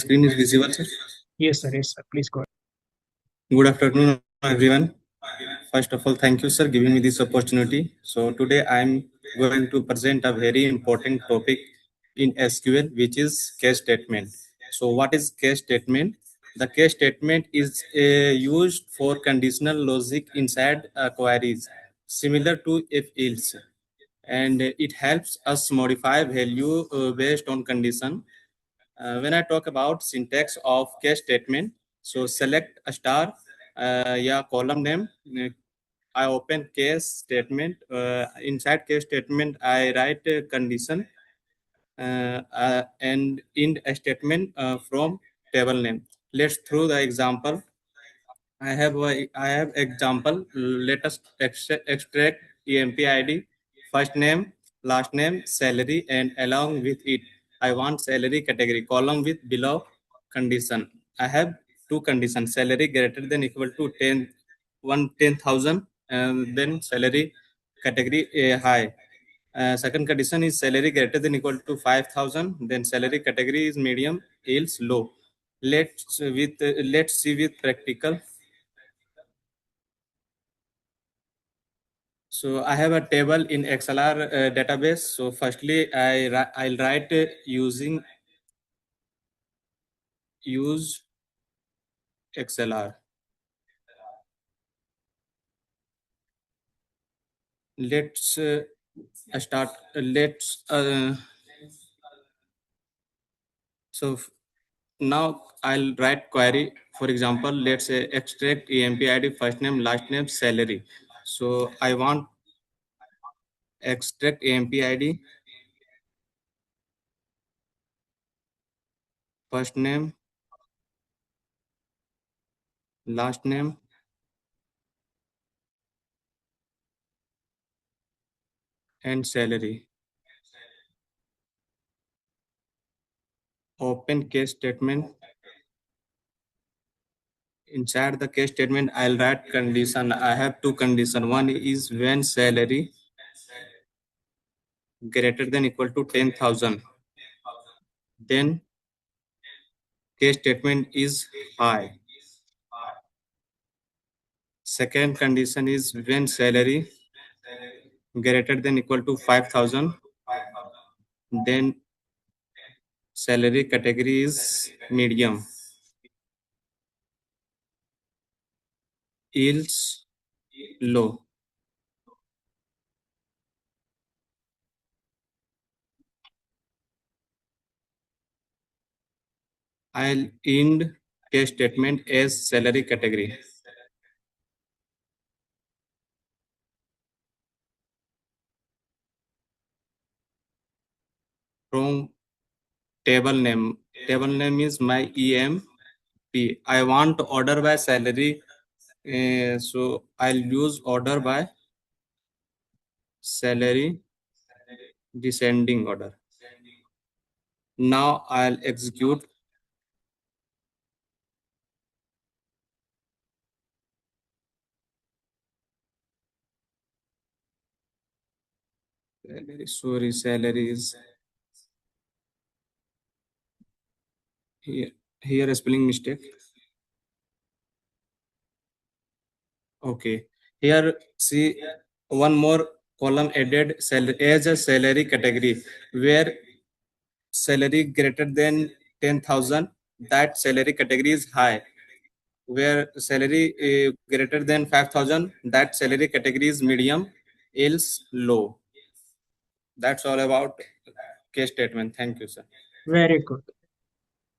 screen is visible, sir? Yes, sir. Yes, sir. Please go ahead. Good afternoon, everyone. First of all, thank you, sir, giving me this opportunity. So today I'm going to present a very important topic in SQL, which is case statement. So what is case statement? The case statement is used for conditional logic inside queries, similar to if-else, and it helps us modify value based on condition. When I talk about syntax of case statement, so select a star, yeah, column name. I open case statement. Inside case statement, I write a condition and end a statement from table name. Let's through the example. I have example. Let us extract EMP ID, first name, last name, salary, and along with it, I want salary category column with below condition. I have two conditions: salary greater than equal to 10,000, and then salary category high. Second condition is salary greater than equal to 5,000. Then salary category is medium, else low. Let's see with practical. So I have a table in XLR database. So firstly, I'll write use XLR. Let's start. Let's so now I'll write query. For example, let's say extract EMP ID, first name, last name, salary. So I want extract EMP ID, first name, last name, and salary. Open case statement. Inside the case statement, I'll write condition. I have two condition. One is when salary greater than equal to 10,000. Then case statement is high. Second condition is when salary greater than equal to 5,000. Then salary category is medium. Else low. I'll end case statement as salary category. From table name. Table name is my EMP. I want order by salary. So I'll use order by salary descending order. Now I'll execute. Sorry, salary is here. Here a spelling mistake. Okay. Here see one more column added as a salary category where salary greater than 10,000, that salary category is high. Where salary greater than 5,000, that salary category is medium, else low. That's all about case statement. Thank you, sir. Very good.